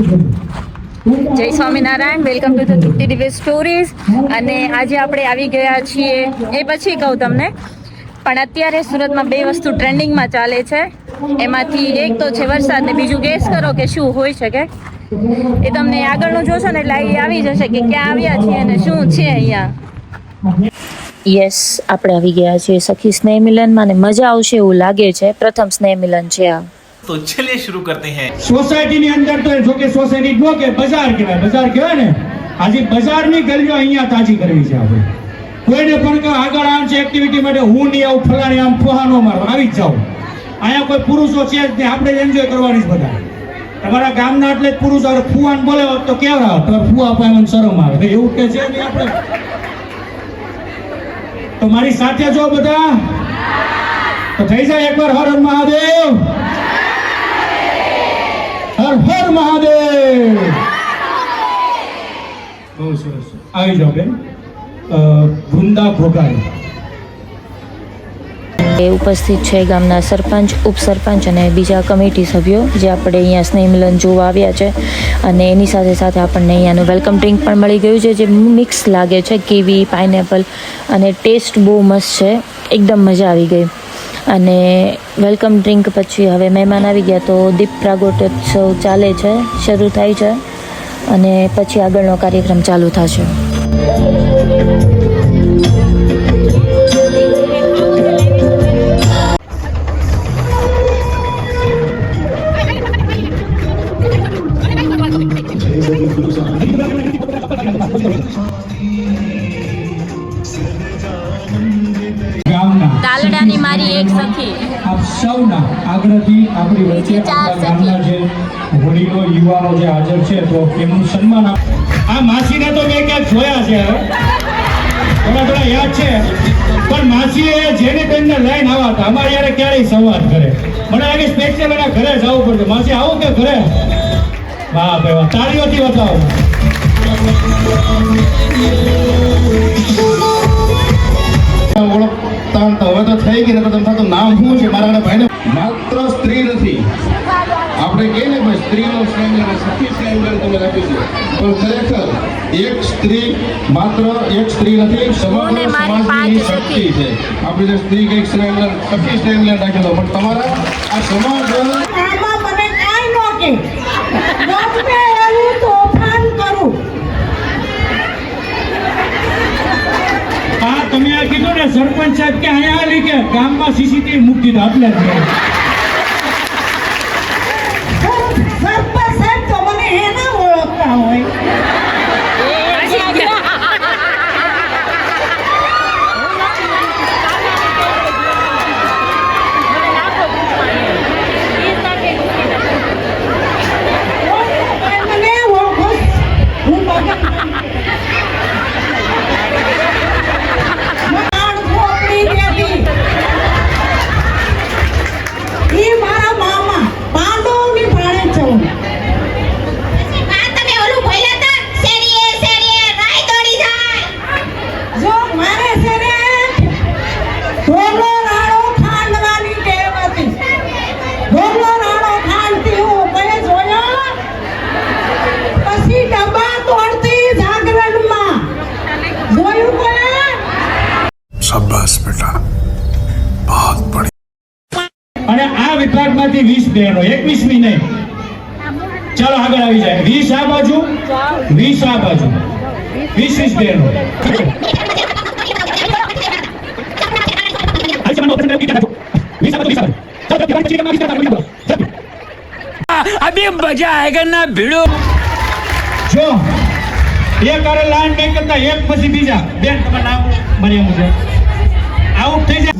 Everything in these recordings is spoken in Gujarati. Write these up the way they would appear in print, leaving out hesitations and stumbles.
જય સ્વામિનારાયણ, વેલકમ ટુ ધ તૃપ્તિ દિવ્ય સ્ટોરીઝ. અને આજે આપણે આવી ગયા છીએ એ પછી કહું તમને, પણ અત્યારે સુરતમાં બે વસ્તુ ટ્રેન્ડિંગમાં ચાલે છે. એમાંથી એક તો છે વરસાદ ને બીજું ગેસ કરો કે શું હોઈ શકે. એ તમને આગળનું જોશો ને એટલે આવી જશે કે ક્યાં આવ્યા છીએ અને શું છે અહીંયા. યસ, આપણે આવી ગયા છીએ સખી સ્નેહ મિલનમાં ને મજા આવશે એવું લાગે છે. પ્રથમ સ્નેહ મિલન છે આ. तो चलिए शुरू करते हैं. સોસાયટી ની અંદર તો જો કે સોસાયટી નો કે બજાર કહેવાય ને. આજે બજાર ની ગલીઓ અહીંયા તાજી કરવી છે આપણે. કોઈને પણ કે આગળ આમ છે એક્ટિવિટી માટે હું નહીં આવું, ફલાણી આમ ફોહાનો મારો આવી જ જાવ. અહીંયા કોઈ પુરુષો છે જ નહીં, આપણે એન્જોય કરવાની જ બધા. તમારા ગામના એટલે જ પુરુષ આવે, ફુવાન બોલે તો કેવડા તો ફુવા પાવન શરમ આવે, એવું કે છે નહીં આપણે. તો મારી સાથે જો બધા તો થઈ જાય એકવાર હર હર મહાદેવ, હર હર મહાદેવ. બહુ સરસ, આવી જાઓ બેન. વૃંદા ભોગાઈ ઉપસ્થિત છે ગામના સરપંચ, ઉપસરપંચ અને બીજા કમિટી સભ્યો જે આપણે અહીંયા સ્નેહ મિલન જોવા આવ્યા છે. અને એની સાથે સાથે આપણને અહીંયાનું વેલકમ ડ્રિંક પણ મળી ગયું છે જે મિક્સ લાગે છે, કીવી, પાઇનેપલ, અને ટેસ્ટ બહુ મસ્ત છે. એકદમ મજા આવી ગઈ. અને વેલકમ ડ્રિંક પછી હવે મહેમાન આવી ગયા તો દીપ પ્રાગટ્યોત્સવ ચાલે છે, શરૂ થાય છે અને પછી આગળનો કાર્યક્રમ ચાલુ થશે. તાલડાની મારી એક સખી આપ સૌના આગ્રહથી આપણી વચ્ચે આપણા ગામના જે વડીલો યુવાનો જે હાજર છે તો એમનું સન્માન આ માસીને તો મેં ક્યાંક જોયા છે, થોડા યાદ છે, પણ માસીએ જેને તેમને લઈને આવ્યા હતા અમારે યારે ક્યારેય સંવાદ કરે. મને લાગે સ્પેશિયલ એના ઘરે જવું પડશે. માસી આવું કે ઘરે? વાહ ભાઈ વાહ, તાળીઓથી બતાવો. ઓળખતા હવે તો થઈ ગઈ ને તો તમે નામ શું છે મારા ભાઈને? માત્ર સ્ત્રી નથી, આપણે કહીએ ને ભાઈ સ્ત્રીનો સ્નેહ સખી સ્નેહ તમે રાખ્યું છે, પણ ખરેખર એક સ્ત્રી માત્ર એક સ્ત્રી નથી, સમગ્ર સમાજની શક્તિ છે. આપણે જે સ્ત્રી કઈક સ્નેહ સખી સ્નેહ રાખ્યો પણ તમારા આ સમાજ મને કાઈ નો કે ગમે એવું તોફાન કરું. હા, તમે આ કીધું ને સરપંચ સાહેબ કે અહીંયા આલી કે ગામમાં સીસીટીવી મૂકી દીધા એટલે સરપંચ સાહેબ તો મને એના ઓળખતા હોય. મને ઓળખો હું મારા મામા પાંડવની ભાણે છું. જો મારે છે ને ઢોલો રાણો ખાંડવાની ટેવ હતી. ઢોલો રાણો ખાંડતી હું કઈ જોયો, પછી ડબ્બા તોડતી જાગરણમાં જોયું કોઈ? શાબાશ બેટા, બહુત બઢિયા. અને આ વિભાગમાંથી 20 બહેનો, 21મી નહીં. ચાલો આગળ આવી જાય. 20 આ બાજુ, 20 આ બાજુ, 20 બહેનો. अभी मजा आएगा ना भिड़ो. જો એક આરે લાઈન નહીં કરતા એક પછી બીજા. બેન તમારું નામ મને મુજબ આઉટ થઈ જાય.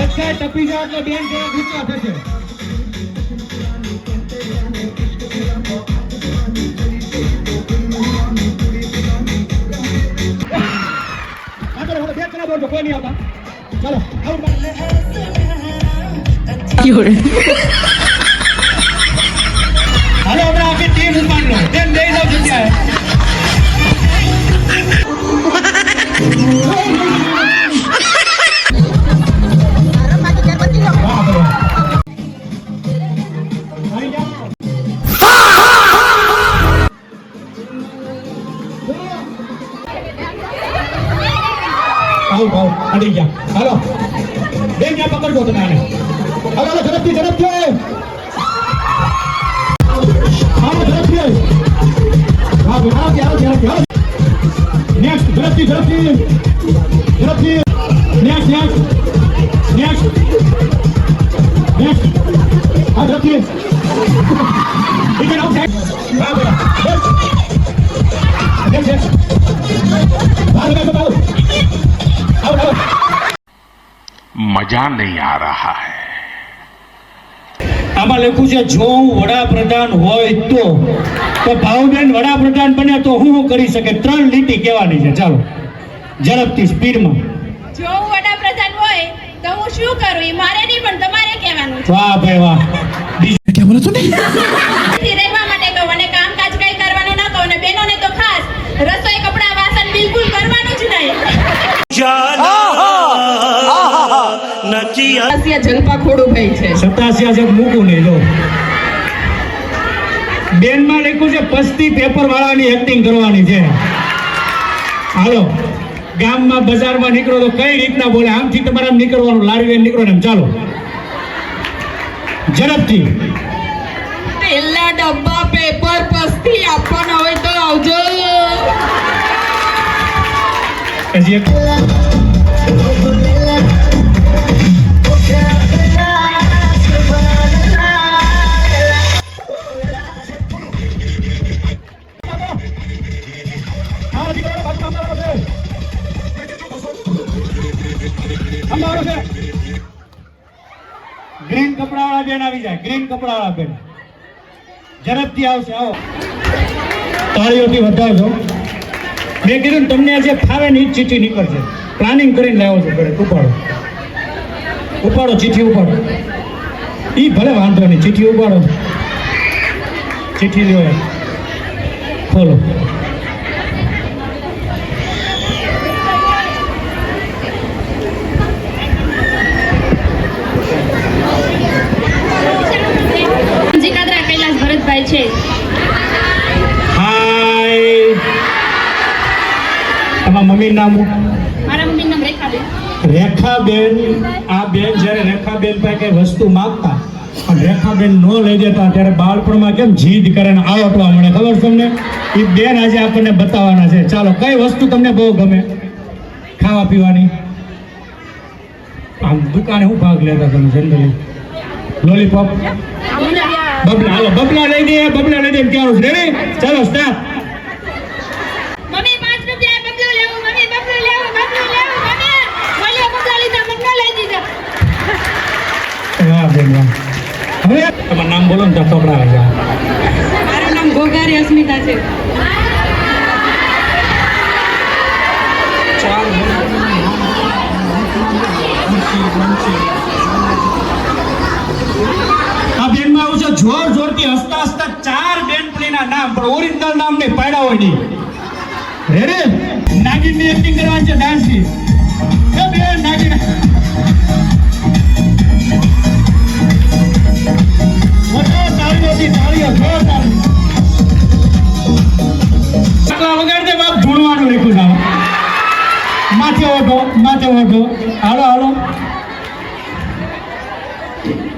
બધા ટપી જાવ એટલે બેન થોડા ગુસ્સા થશે. કોઈ નહીં આવતા. ચાલો આઉટ. બેન ઉપાડ લો, બેન દઈ દો જગ્યાએ. વાહ, વાહ. આવી જાઓ. આવો અડી જા. હાલો બેન ક્યાં પકડજો તમે આને. હાલો હાલો ઝડપથી ઝડપથી. હાલો ઝડપથી. હા બેન આવો આવો. નેક્સ્ટ ઝડપથી ઝડપથી ઝડપથી. Next next next next. હા ઝડપથી. ઇધર આવો સાહેબ. હા બેન નેક્સ્ટ હાલો બેન આવો. मजा नहीं आ रहा है. આમાં લખ્યું છે જો હું વડાપ્રધાન હોય તો ભાવબેન વડાપ્રધાન બને તો હું કરી શકે. 3 લીટી કહેવાની છે. ચાલો ઝડપથી સ્પીડમાં. જો હું વડાપ્રધાન હોય તો હું શું કરું એ મારે નહીં પણ તમારે કહેવાનું છે. વાહ ભાઈ વાહ. થી રહેવા માટે કહું અને કામકાજ કઈ કરવાનું ના કહું અને બહેનોને તો ખાસ રસોઈ કપડાં વાસણ બિલકુલ કરવાનું જ નહીં. સતાસિયા છે મૂકું નહીં લો. બેનમાં લખ્યું છે પસ્તી પેપર વાળાની એક્ટિંગ કરવાની છે. હાલો ગામમાં બજારમાં નીકળો તો કઈ રીતના બોલે આમથી તમારે આમ નીકળવાનું. લારી લઈને નીકળો ને એમ ચાલો ઝડપથી. પેલા ડબ્બા પેપર પસ્તી આપવાના હોય તો આવજો. હજી એક ગ્રીન કપડાવાળા બેન આવી જાય. ગ્રીન કપડાવાળા બેન ઝડપથી આવશે. આવો તાળીઓથી વધાવજો. મેં કીધું ને તમને જે ફાવે ને એ જ ચીઠી નીકળશે. પ્લાનિંગ કરીને લાવ્યો છો ઘરે. ઉપાડો ઉપાડો ચીઠી ઉપાડો. એ ભલે વાંધો નહીં. ચીઠી ઉપાડો. ચીઠી લ્યો ખોલો. જીકાદરા કૈલાસ ભરતભાઈ છે. હાય તમારા મમ્મીનું નામ? મારા મમ્મીનું નામ રેખાબેન. રેખાબેન. આ બેન જ્યારે રેખાબેન પાસે કઈ વસ્તુ માંગતા અને રેખાબેન ન લઈ દેતા ત્યારે બાળપણમાં કેમ જીદ કરે ને આવટવા મળે ખબર છે તમને? એ બેન આજે આપણને બતાવવાના છે. ચાલો કઈ વસ્તુ તમને બહુ ગમે ખાવા પીવાની? આમ દુકાને હું ભાગ લેતા તમે જનરલી? લોલીપોપ, બબલા. હાલો બબલા લઈ દે. બબલા લઈ દે ક્યાં રેડી? ચાલો સ્ટાર્ટ. મમ્મી 5 રૂપિયા બબલો લેવું. મમ્મી બબલો લેવું. બબલો લેવું. મમ્મી બોલ્યો બબલા લીધા મને ન લઈ દીધા. વાહ બેન વાહ. હવે તમારું નામ બોલો ને તો કપડા આવી જાય. મારું નામ ગોગારી અસ્મિતા છે. આ બેનમાં આવું છે જોર જોરથી હસતા હસતા 4 બેનપણીના નામ પણ ઓરિજિનલ નામ ને પાડ્યા હોય નહીં. રેડી? નાગિનની એક્ટિંગ કરવાની છે. ડાન્સની એ બેન નાગિન. તાળીઓથી તાળીઓ જોરદાર. વગાડ દે બાપ. ધૂણવાનું લખ્યું છે. માથે ઓઢો માથે ઓઢો. હાલો હાલો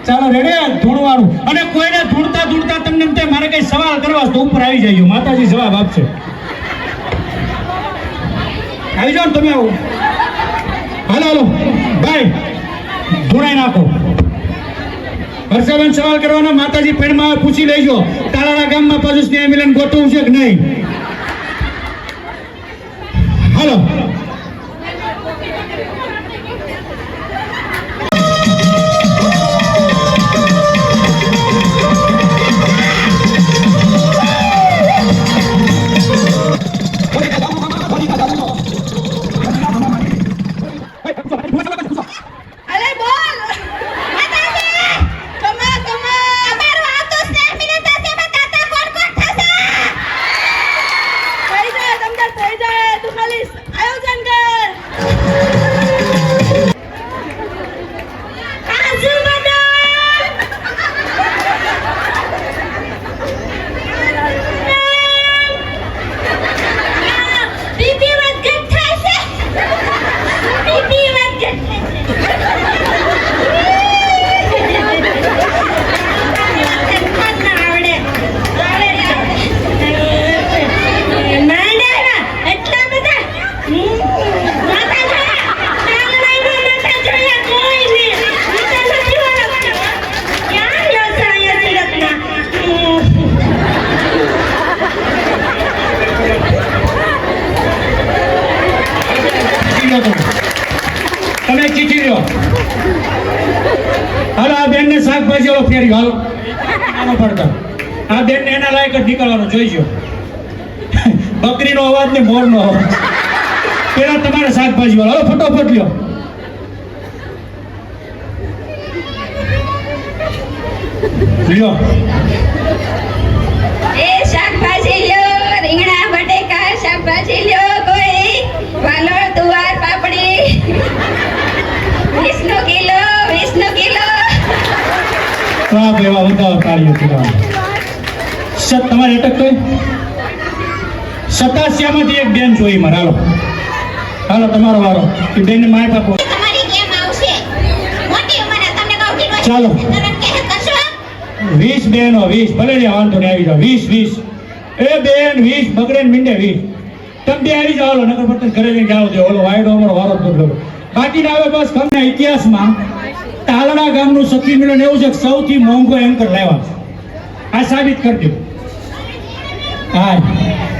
ચાલો રેડી? ધૂણવાનું. અને કોઈને ધૂણતા ધૂણતા તમને એમ થાય મારે કઈ સવાલ કરવા તો ઉપર આવી જાય. માતાજી જવાબ આપશે. આવી જાઓ ને તમે. આવો હાલો હાલો ભાઈ ધૂણાઈ નાખો. હર્ષાબેન સવાલ કરવાના. માતાજી પેણમાં પૂછી લેજો તાલાળા ગામમાં પાછું સ્નેહ મિલન ગોઠવું છે કે નહીં? હાલો અરે બોલ. માતાજી કમા કમા. અમારું આ તો સ્નેહ મિલન થશે. બતાતા કોણ કોણ થશે? આ બેન એના લાયક જ નીકળવાનું જોઈજો. બકરીનો અવાજ ને મોરનો અવાજ. પેલા તમારે શાકભાજી વાળો હવે ફટોફટ લ્યો. લ્યો એ શાકભાજી લ્યો, રીંગણા બટેકા શાકભાજી લ્યો, કોઈ વાલોળ તુવાર પાપડી 20 કિલો. વાહ એવા વધારો તાળીઓ કરવા. તમારે અટક કઈ 87 માંથી એક બેન જોઈ મારે. હાલો તમારો વારો. એ બેન ને માય બાપો તમારી કેમ આવશે મોટી ઉંમરે તમને કહું કે ચાલો. તરત કે કરશો 20 બેનો 20 ભલે ને વાંધો નહીં આવી જાઓ 20 એ બેન 20 બગડે ને મીંડે 20 તમે બે આવી જાઓ. નકર પડતે ઘરે જઈને જાઓ દે. ઓલો વાયડો અમારો વારો જ બદલો. બાકી આવે બસ ગમના ઇતિહાસમાં તાલડા ગામનું સખી મિલન એવું છે કે સૌથી મોંઘો એન્કર લાવ્યા છે. આ સાબિત કરી દો. હા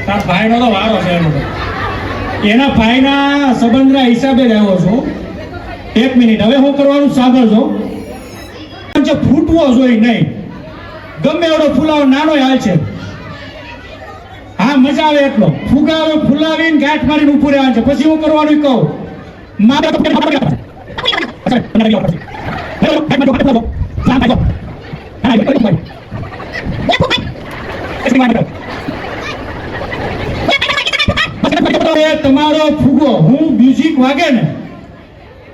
તાર ભાઈનો તો વારો છે એનો. એના ભાઈના સંબંધના હિસાબે જ આવ્યો છું. 1 મિનિટ હવે હું કરવાનું સાંભળજો. ફૂટવો જોઈએ નહીં. ગમે એવડો ફૂલાવો નાનો હાલ છે. હા મજા આવે એટલો ફુગાવો ફુલાવીને ગાંઠ મારીને ઊભું રહેવાનું છે. પછી હું કરવાનું કહું મારે તમારો ફુગો હું મ્યુઝિક વાગે ને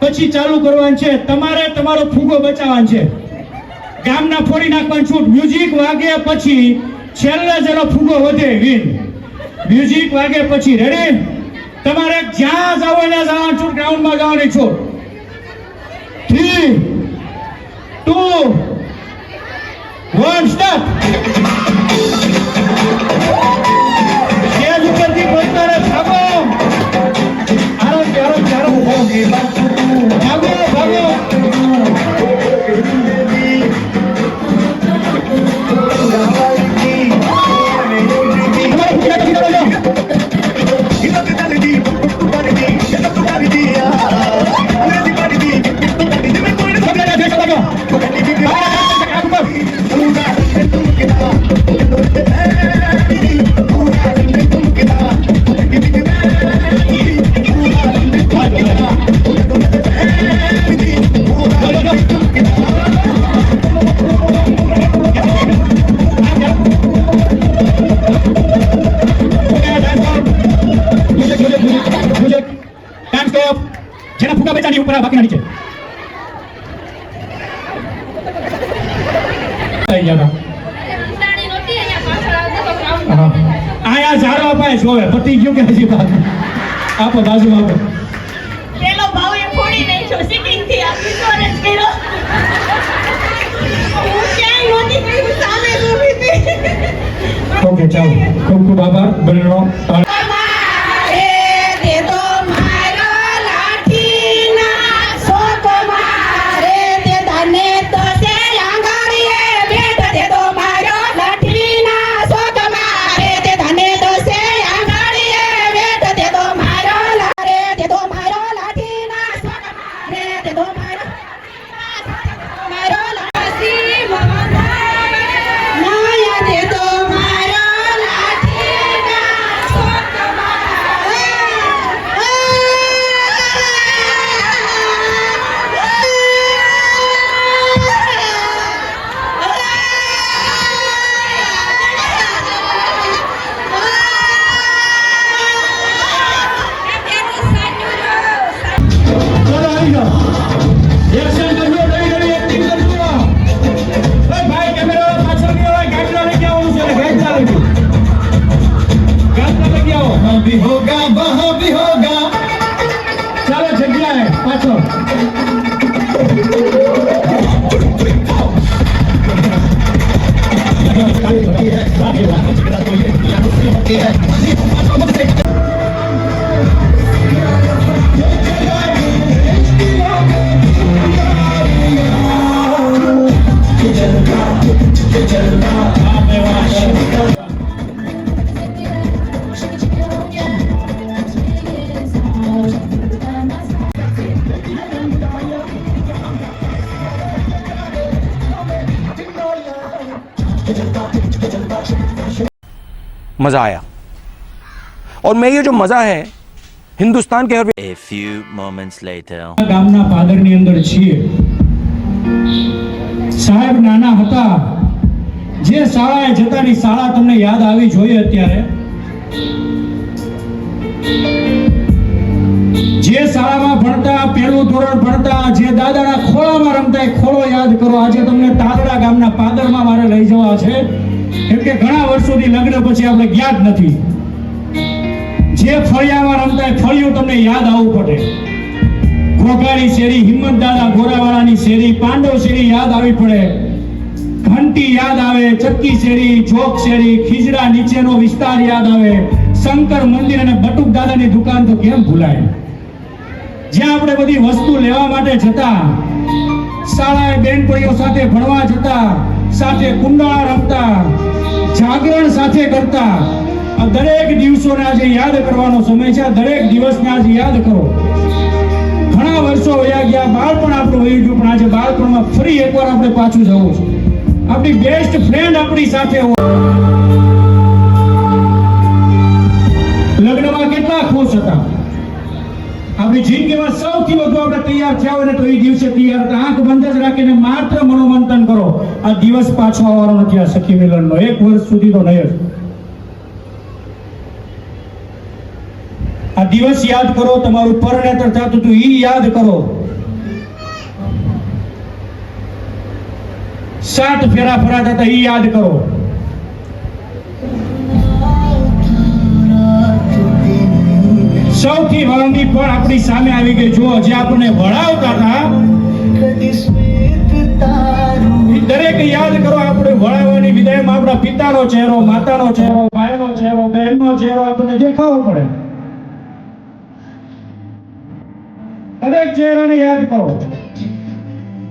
પછી ચાલુ કરવાનું છે. તમારે તમારો ફુગો બચાવવાનો છે. ગામના ફોડી નાખવાનું છૂટ. મ્યુઝિક વાગે પછી છેલ્લે જેનો ફુગો વધે વિન. મ્યુઝિક વાગે પછી રેડી. તમારે જ્યાં જાવ ત્યાં જવાનું છૂટ. ગ્રાઉન્ડમાં જવાની છૂટ. 3 2 1 સ્ટાર્ટ. સ્ટેજ ઉપરથી બોલતા ભાગો. ભાગો ભાગો. જેના ફૂગા બચાની ઉપર બાકીના નીચે આયા ઝાડો અપાય જોવે પતી ગયું કે હજી આપો બાજુ આપો. પેલો ભાવ એ ફોડી નાખ્યો સિટિંગ થી આપી સ્ટોરેજ કર્યો. હું ક્યાંય નહોતી કર્યું સામે જ ઊભી હતી. ઓકે ચાલો ખૂબ ખૂબ આભાર બંનેનો. ચાલો જગ્યાએ પાછો. Get मजा आया और मैं ये जो मजा है हिंदुस्तान के हर A few moments later. ગામના પાદરની અંદર છીએ. સાહેબ નાના હતા, જે શાળાએ જતાની શાળા તમને યાદ આવી જોઈએ અત્યારે. જે શાળામાં ભણતા, પહેલું ધોરણ ભણતા, જે દાદાના ખોળામાં રમતા એ ખોળો યાદ કરો. આજે તમને તાલડા ગામના પાદરમાં મારે લઈ જવા છે, કેમ કે ઘણા વર્ષોથી લગ્ન પછી આપણે ગયા જ નથી. જે ફળિયામાં રમતા એ ફળિયું તમને યાદ આવવું પડે. ઘોઘાની શેરી, હિંમત દાદા ગોરાવાળાની શેરી, પાંડવ શેરી યાદ આવી પડે. ઘંટી યાદ આવે, ચક્કી શેરી, ચોક શેરી, ખીજરા નીચેનો વિસ્તાર યાદ આવે. શંકર મંદિર અને બટુક દાદાની દુકાન તો કેમ ભૂલાય. જ્યાં આપણે બધી વસ્તુ લેવા માટે જતા, શાળાએ બેનપણીઓ સાથે ભણવા જતા, સાથે કુંડાળા રમતા, જાગરણ સાથે કરતા. આ દરેક દિવસોને આજે યાદ કરવાનો સમય છે. આ દરેક દિવસને આજે યાદ કરો. ઘણા વર્ષો વયા ગયા, બાળપણ આપણું વહી ગયું, પણ આજે બાળપણમાં ફરી એકવાર આપણે પાછું જવું છે. આપણી બેસ્ટ ફ્રેન્ડ આપણી સાથે હોય. લગ્નમાં કેટલા ખુશ હતા. આપણી જિંદગીમાં સૌથી વધુ આપણે તૈયાર થયા હોય ને તો એ દિવસે તૈયાર હતા. આંખ બંધ જ રાખીને માત્ર મનોમંથન કરો. આ દિવસ પાછો આવવાનો નથી. આ સખી મિલનનો 1 વર્ષ સુધી તો નહીં જ. આ દિવસ યાદ કરો. તમારું પરણેતર થતું હતું એ યાદ કરો. 7 ફેરા ફરાતા હતા એ યાદ કરો. સૌથી વળંદી પણ આપણી સામે આવી ગઈ. જો જે આપણને વળાવતા હતા એ દરેક યાદ કરો. આપણે વળાવવાની વિદાયમાં આપણા પિતાનો ચહેરો, માતાનો ચહેરો, ભાઈનો ચહેરો, બહેનનો ચહેરો આપણને દેખાવો પડે. દરેક ચહેરાને યાદ કરો.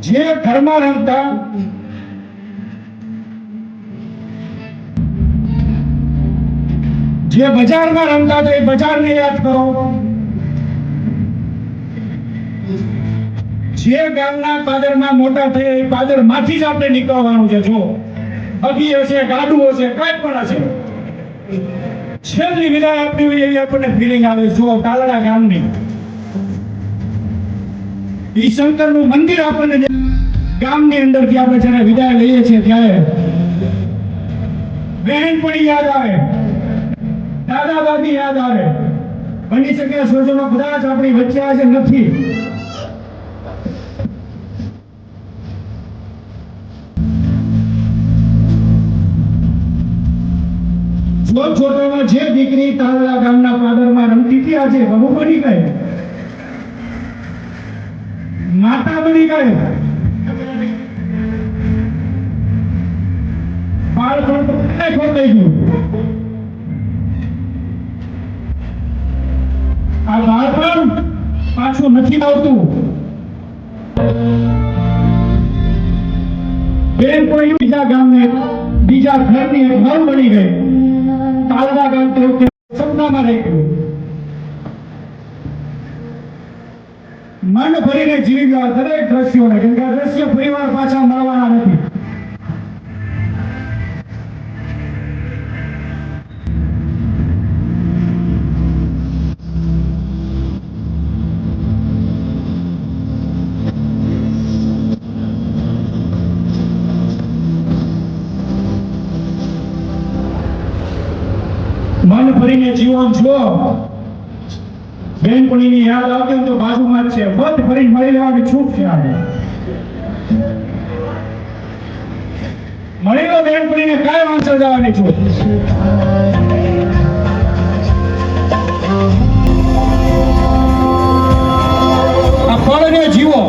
જે ઘરમાં રમતા, જે બજારમાં રમતા હતા એ બજારને યાદ કરો. જે ગામના પાદરમાં મોટા થયા એ પાદરમાંથી જ આપણે નીકળવાનું છે. જો અગી હશે, ગાડું હશે, કાંઈ પણ હશે, છેલ્લી વિદાય આપવી હોય એવી આપણને ફિલિંગ આવે. જો તાલડા ગામની ઈ શંકરનું મંદિર આપણને ગામની અંદરથી આપણે જ્યારે વિદાય લઈએ છીએ ત્યારે બહેનપણી યાદ આવે, દાદા દાદી યાદ આવે. બની શકે સ્વજનો કદાચ આપણી વચ્ચે આજે નથી. છોટામાં જે દીકરી તાલડા ગામના પાદરમાં રમતી હતી આજે બહુ બની ગઈ, માતા બની ગઈ. બાળપણ તો ખોટાઈ ગયું. આ બાળપણ પાછું નથી આવતું. બેન કોઈ બીજા ગામને, બીજા ઘરની એક ઘર બની ગઈ. તાલડા ગામ તો સપનામાં રહી ગયું. મન ભરીને જીવી ગયા દરેક દ્રશ્યોને, કેમ કે આ દ્રશ્ય ફરીવાર પાછા મળવાના નથી. મન ભરીને જીવન જુઓ. બેનપણીની યાદ આવતી હોય તો બાજુમાં જ છે, મત ભરીને મળી લેવાની છૂટ છે. આજે મળી લો બેનપણીને, કાંઈ વાંચો જવાની છૂટ. આ પળને જીવો.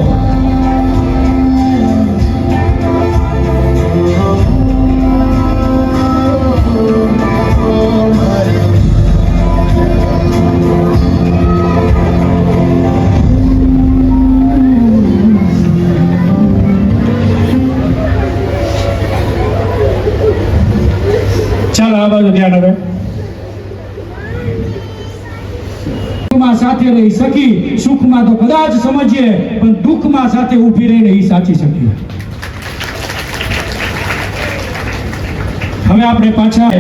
ચાલો આ બાજુ ધ્યાન હવે. સાથે રહી સખી, સુખમાં તો કદાચ સમજીએ પણ દુઃખમાં સાથે ઊભી રહીને એ સાચી સખી. હવે આપણે પાછા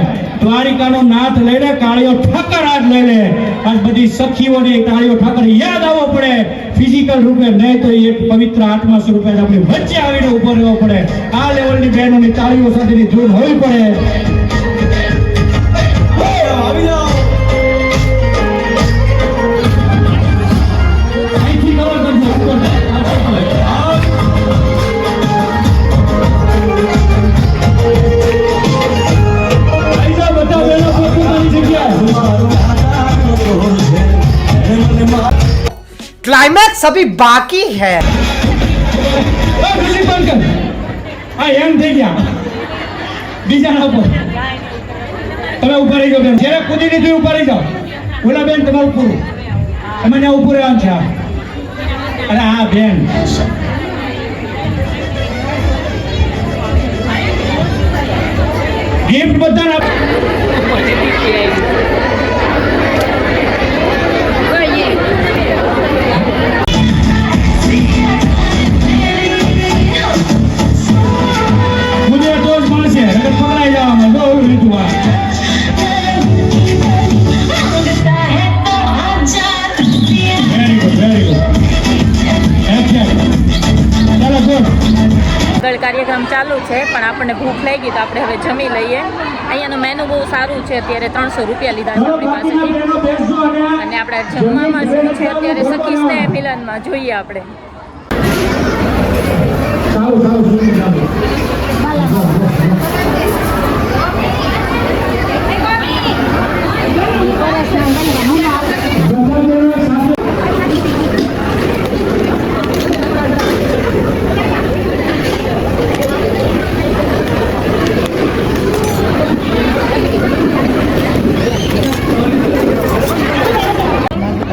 દ્વારિકાનો નાથ લઈને કાળીઓ ઠાકર આજ લઈ લે. આજ બધી સખીઓની કાળીઓ ઠાકર યાદ આવવો પડે, ફિઝિકલ રૂપે નહીં તો એક પવિત્ર આત્મા સ્વરૂપે આપણી વચ્ચે આવીને ઉભો રહેવો પડે. આ લેવલની બહેનોની તાળીઓ સાથેની ધૂન હોવી પડે. અહીંથી કવર કરજો, ઉપર. બધા બહેનો પોતપોતાની જગ્યાએ. क्लाइमैक्स अभी बाकी है. હા એમ થઈ ગયા બીજાના ઉપર. તમે ઉપર રહી જાઓ બેન, જ્યારે કૂદી દીધું ઉપર રહી જાઓ. ઓલા બેન તમારું પૂરું, તમે ત્યાં ઉપર રહેવાનું છે. અરે હા બેન, ગિફ્ટ બધાને મુજે તો જ મળશે, નકર પકડાઈ જવામાં. જો એવું લીધું આ. Very good, very good. ચાલો ગુડ. આગળ કાર્યક્રમ ચાલુ છે પણ આપણને ભૂખ લાગી તો આપણે હવે જમી લઈએ. અહીંયાનું મેનુ બહુ સારું છે. અત્યારે 300 રૂપિયા લીધા છે આપણી પાસેથી. અને આપણે જમવામાં શું છે અત્યારે સખી સ્નેહ મિલનમાં જોઈએ આપણે. સારું સારું સુની જાઓ.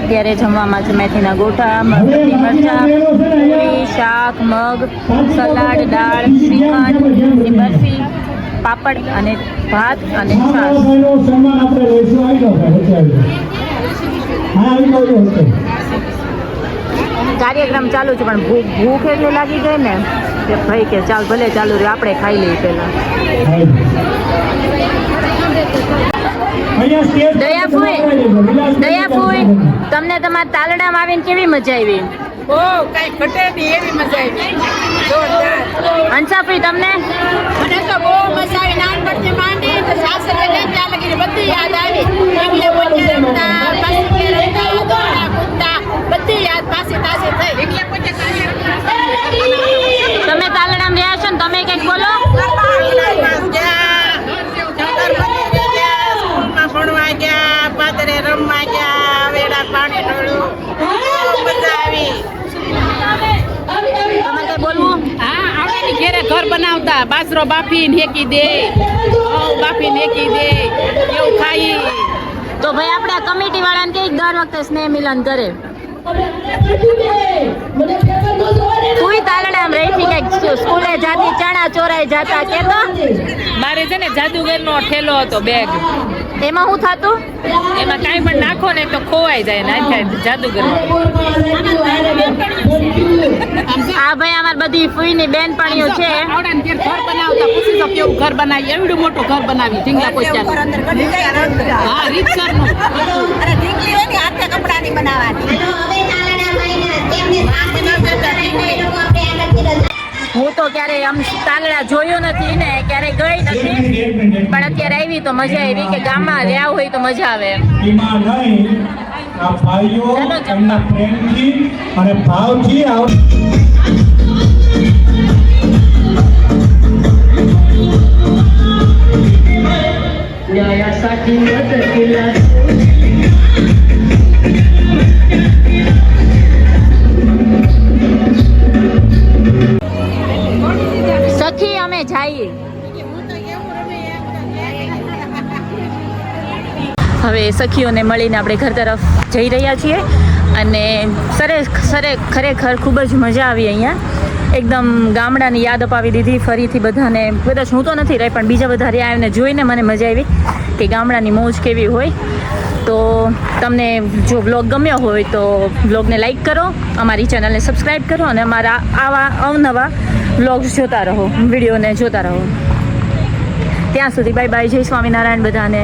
અત્યારે જમવામાં છે મેથીના ગોઠા, મરચાં, પૂરી, શાક, મગ, સલાડ, દાળ, શ્રીખંડ, બરફી, પાપડ અને ભાત અને છાશ. સન્માન આપણે લઈશું. આવી જાઓ ભાઈ, વચ્ચે આવી જાઓ. હા આવી જાઓ વચ્ચે. કાર્યક્રમ ચાલુ છે પણ ભૂખ એટલે લાગી ગઈ ને કે ભાઈ કે ચાલ ભલે ચાલુ રહે, આપણે ખાઈ લઈએ પહેલા. દયાફૂઈ, દયાફૂઈ, તમને તમારા તાલડામાં આવીને કેવી મજા આવી? ओ कई घटे नहीं एवी मजा आई जोरदार. હંસાફી તમને? મને તો બહુ મજા આવી. નાનપણથી માંડી તો સાસરે ગઈ ત્યાં લગીને બધી યાદ આવી. એકલે પોતે રમતા, પાછી કે રમતા, દોડતા, કૂદતા, બધી યાદ પાછી તાજી થઈ. એકલે પોતે તમે તાલડામાં રહ્યા છો ને, તમે કંઈક બોલો. ભણવા ગયા, પાદરે રમવા ગયા, વેડા પાણી ઢોળ્યું, મજા આવી. તમારે કઈ બોલવું? હા, આપણે ઘેરે ઘર બનાવતા, બાજરો બાફીને હેકી દે, ઘઉં બાફીને હેકી દે, એવું ખાઈ. તો ભાઈ આપણે આ કમિટી વાળાને કઈ દર વખતે સ્નેહ મિલન કરે. તુંય તાલડામાં રહી હતી, કઈક સ્કૂલે જાતી, ચણા ચોરાઈ જાતા કેતો. મારે છે ને જાદુગરનો ઠેલો હતો બેગ. એમાં શું થતું? એમાં કાંઈ પણ નાખો ને તો ખોવાઈ જાય ને જાદુગર. આ ભાઈ અમાર બધી ફૂઈની બેનપણીઓ છે. આવડાને ઘેર ઘર બનાવતા, પૂછી તો કેવું ઘર બનાવી, એવડું મોટું ઘર બનાવી ઢીંગલા પોચ્યા. હા, રીતસરનું. અરે ઢીકલી હોય ને હાથે કપડાની બનાવવાની. હું તો ક્યારેય આમ તાલડા જોયું નથી ને ક્યારે ગઈ નથી, પણ અત્યારે આવી તો મજા આવી કે ગામમાં રહ્યા હોય તો મજા આવે. એમાં નહીં, આ ભાઈઓ એમના પ્રેમથી અને ભાવથી સખી અમે જઈએ. હવે સખીઓને મળીને આપણે ઘર તરફ જઈ રહ્યા છીએ અને ખરેખર ખૂબ જ મજા આવી. અહીંયા એકદમ ગામડાની યાદ અપાવી દીધી ફરીથી બધાને. કદાચ હું તો નથી રહી પણ બીજા બધા રહ્યા આવીને જોઈને મને મજા આવી કે ગામડાની મોજ કેવી હોય. તો તમને જો બ્લોગ ગમ્યો હોય તો બ્લોગને લાઈક કરો, અમારી ચેનલને સબસ્ક્રાઈબ કરો અને અમારા આવા અવનવા બ્લોગ્સ જોતા રહો, વિડીયોને જોતા રહો. ત્યાં સુધી બાય બાય, જય સ્વામિનારાયણ બધાને.